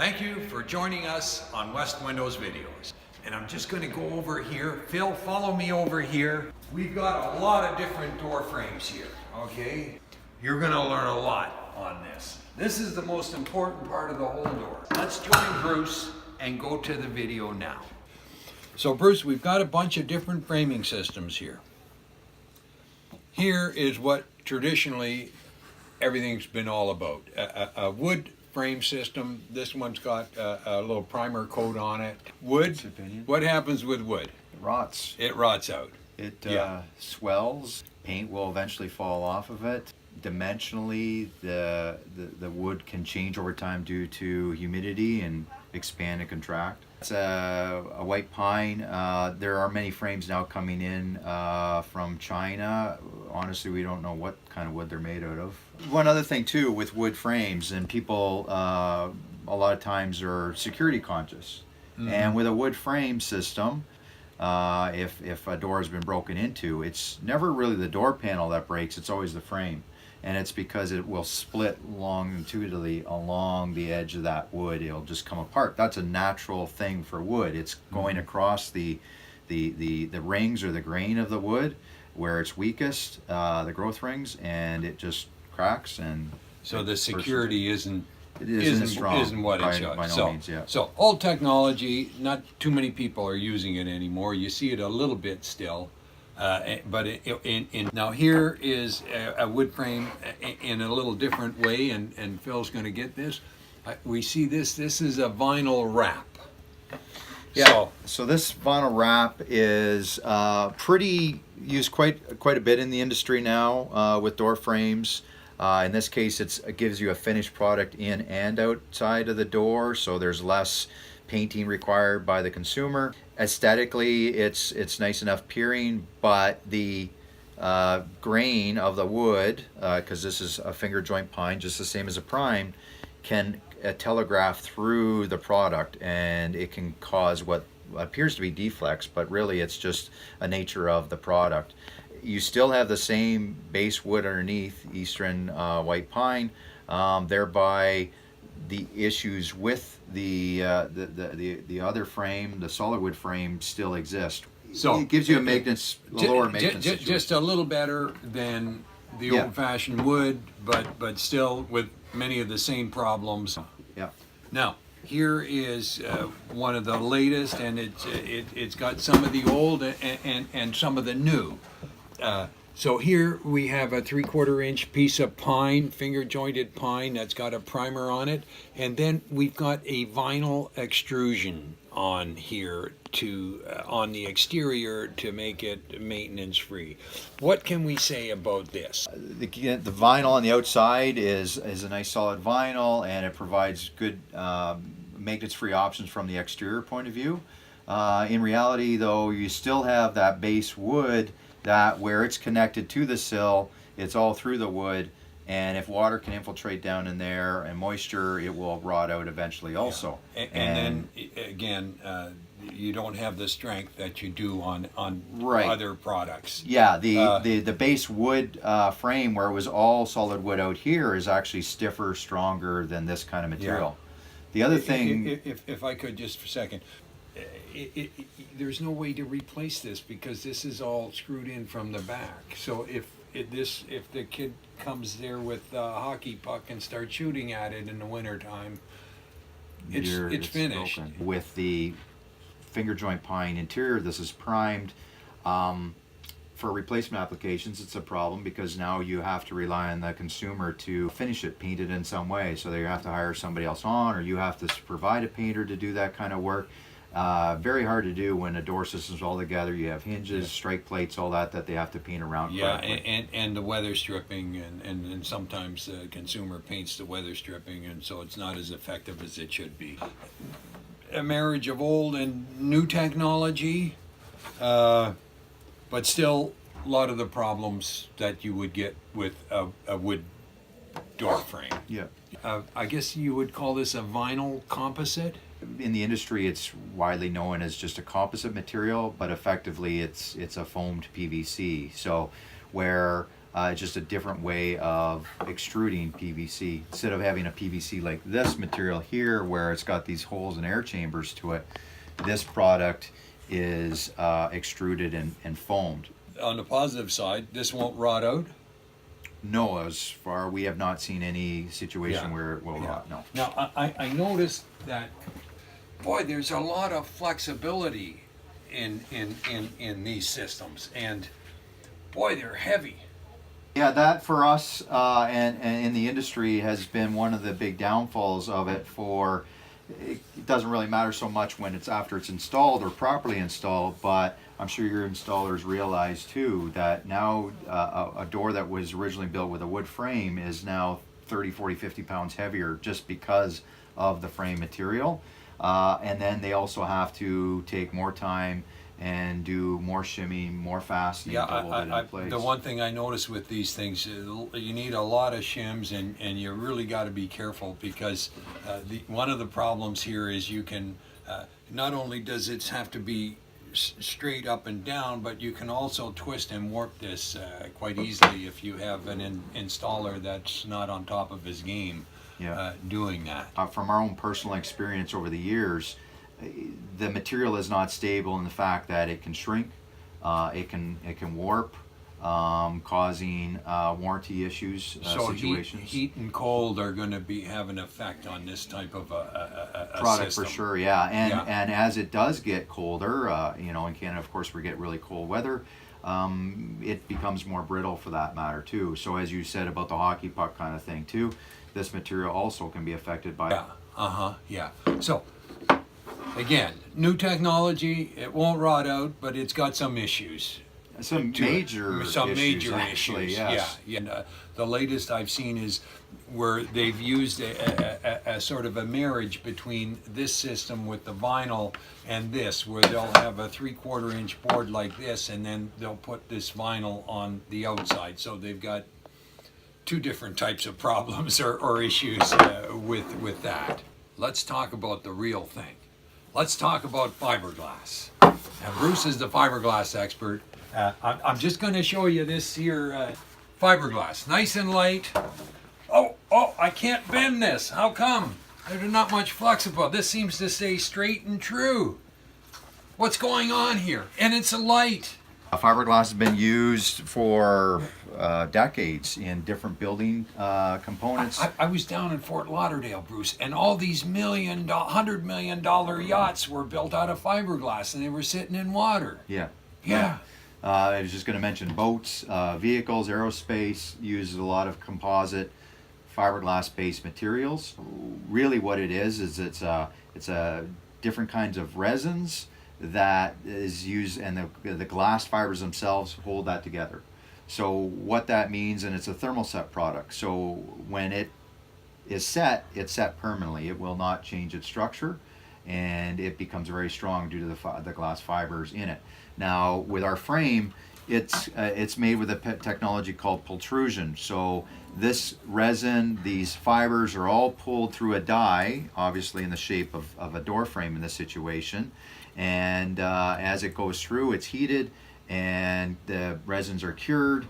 Thank you for joining us on West Windows Videos. And I'm just going to go over here. Phil, follow me over here. We've got a lot of different door frames here, okay? You're going to learn a lot on this. This is the most important part of the whole door. Let's join Bruce and go to the video now. So Bruce, we've got a bunch of different framing systems here. Here is what traditionally everything's been all about. A wood frame system. This one's got a little primer coat on it. Wood, what happens with wood? It rots. It rots out. It swells. Paint will eventually fall off of it. Dimensionally, the wood can change over time due to humidity and expand and contract. It's a white pine. There are many frames now coming in from China. Honestly, we don't know what kind of wood they're made out of. One other thing too with wood frames, and people a lot of times are security conscious. And with a wood frame system, if a door has been broken into, it's never really the door panel that breaks, it's always the frame. And it's because it will split longitudinally along the edge of that wood. It'll just come apart. That's a natural thing for wood. It's going across the rings or the grain of the wood where it's weakest, the growth rings, and it just cracks. And so the security isn't strong. Isn't what it should. By no means, yeah. So old technology, not too many people are using it anymore. You see it a little bit still. But now here is a wood frame in a little different way, and Phil's going to get this. We see this is a vinyl wrap. Yeah. So this vinyl wrap is used quite a bit in the industry now with door frames. In this case, it gives you a finished product in and outside of the door, so there's less painting required by the consumer. Aesthetically, it's nice enough peering, but the grain of the wood, because this is a finger joint pine, just the same as a prime, can telegraph through the product, and it can cause what appears to be deflects, but really it's just a nature of the product. You still have the same base wood underneath, Eastern white pine, thereby the issues with the other frame, the solid wood frame, still exist. So it gives you a lower maintenance situation. Just a little better than the old-fashioned wood, but still with many of the same problems. Yeah. Now here is one of the latest, and it's got some of the old and some of the new. So here we have a 3/4 inch piece of pine, finger jointed pine that's got a primer on it, and then we've got a vinyl extrusion on here on the exterior to make it maintenance free. What can we say about this? The vinyl on the outside is a nice solid vinyl, and it provides good maintenance free options from the exterior point of view. In reality though, you still have that base wood that where it's connected to the sill, it's all through the wood, and if water can infiltrate down in there and moisture, it will rot out eventually also. Yeah. And then again, you don't have the strength that you do on other products. Yeah, the base wood frame, where it was all solid wood out here, is actually stiffer, stronger than this kind of material. Yeah. The other thing, if I could just for a second, there's no way to replace this because this is all screwed in from the back. So if the kid comes there with a hockey puck and starts shooting at it in the wintertime, it's finished. Broken. With the finger joint pine interior, this is primed. For replacement applications, it's a problem because now you have to rely on the consumer to finish it, paint it in some way. So you have to hire somebody else on, or you have to provide a painter to do that kind of work. Very hard to do when the door system's all together. You have hinges, strike plates, all that they have to paint around. Yeah, and the weather stripping, and sometimes the consumer paints the weather stripping, and so it's not as effective as it should be. A marriage of old and new technology, but still a lot of the problems that you would get with a wood door frame. Yeah. I guess you would call this a vinyl composite? In the industry, it's widely known as just a composite material, but effectively it's a foamed PVC. So where It's just a different way of extruding PVC. Instead of having a PVC like this material here, where it's got these holes and air chambers to it, this product is extruded and foamed. On the positive side, this won't rot out. No, as far we have not seen any situation Yeah. where it will Yeah. rot. No. Now, I noticed that, boy, there's a lot of flexibility in these systems, and boy, they're heavy. Yeah, that for us and in the industry has been one of the big downfalls of it. For it doesn't really matter so much when it's after it's installed or properly installed, but I'm sure your installers realize too that now a door that was originally built with a wood frame is now 30, 40, 50 pounds heavier just because of the frame material. And then they also have to take more time and do more shimming, more fastening Yeah, to hold it in place. the one thing I notice with these things, you need a lot of shims, and you really got to be careful, because one of the problems here is you can, not only does it have to be straight up and down, but you can also twist and warp this quite easily if you have an installer that's not on top of his game. Yeah. Doing that. From our own personal experience over the years, the material is not stable in the fact that it can shrink, it can warp, causing warranty issues, So situations. heat and cold are going to have an effect on this type of a Product system. for sure, yeah. And Yeah. and as it does get colder, you know, in Canada, of course, we get really cold weather. It becomes more brittle for that matter too. So as you said about the hockey puck kind of thing too, this material also can be affected by. Yeah. Yeah. So again, new technology. It won't rot out, but it's got some issues. Some to it. major Some issues, major actually, issues. yes. Yeah. And the latest I've seen is where they've used a sort of a marriage between this system with the vinyl and this, where they'll have a 3/4 inch board like this, and then they'll put this vinyl on the outside. So they've got two different types of problems or issues with that. Let's talk about the real thing. Let's talk about fiberglass. Now, Bruce is the fiberglass expert. I'm just going to show you this here fiberglass, nice and light. Oh, I can't bend this. How come? There's not much flexible. This seems to stay straight and true. What's going on here? And it's a light. Fiberglass has been used for decades in different building components. I was down in Fort Lauderdale, Bruce, and all these $100 million yachts were built out of fiberglass, and they were sitting in water. Yeah. Yeah. I was just going to mention boats, vehicles, aerospace uses a lot of composite fiberglass-based materials. Really, what it is it's a different kinds of resins that is used, and the glass fibers themselves hold that together. So what that means, and it's a thermoset product. So when it is set, it's set permanently. It will not change its structure, and it becomes very strong due to the glass fibers in it. Now with our frame, it's made with a technology called pultrusion. So this resin, these fibers are all pulled through a die, obviously in the shape of a door frame in this situation. And as it goes through, it's heated, and the resins are cured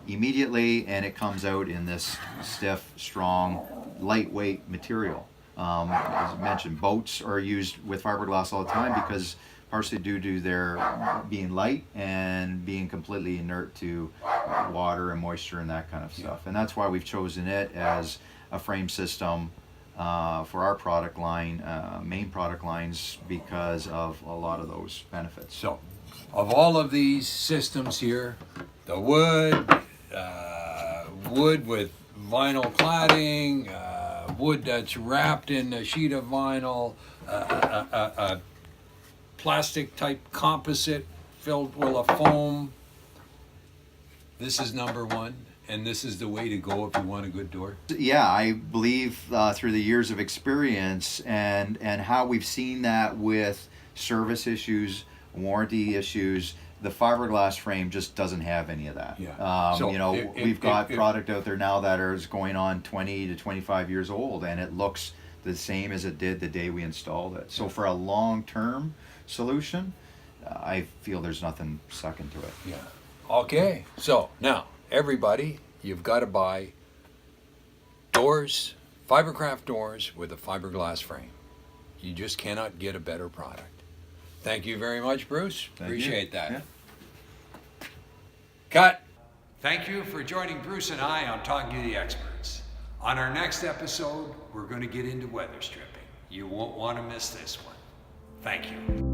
immediately, and it comes out in this stiff, strong, lightweight material. As I mentioned, boats are used with fiberglass all the time because partially due to their being light and being completely inert to water and moisture and that kind of stuff. And that's why we've chosen it as a frame system for our product line, main product lines, because of a lot of those benefits. So, of all of these systems here, the wood with vinyl cladding, wood that's wrapped in a sheet of vinyl, plastic type composite filled with a foam. This is number one, and this is the way to go if you want a good door. Yeah, I believe through the years of experience and how we've seen that with service issues, warranty issues, the fiberglass frame just doesn't have any of that. Yeah. So we've got product out there now that is going on 20 to 25 years old, and it looks the same as it did the day we installed it. So for a long-term solution, I feel there's nothing second to it. Yeah. Okay. So now, everybody, you've got to buy doors, fibercraft doors with a fiberglass frame. You just cannot get a better product. Thank you very much, Bruce. Appreciate that. Yeah. Cut. Thank you for joining Bruce and I on Talking to the Experts. On our next episode, we're going to get into weather stripping. You won't want to miss this one. Thank you.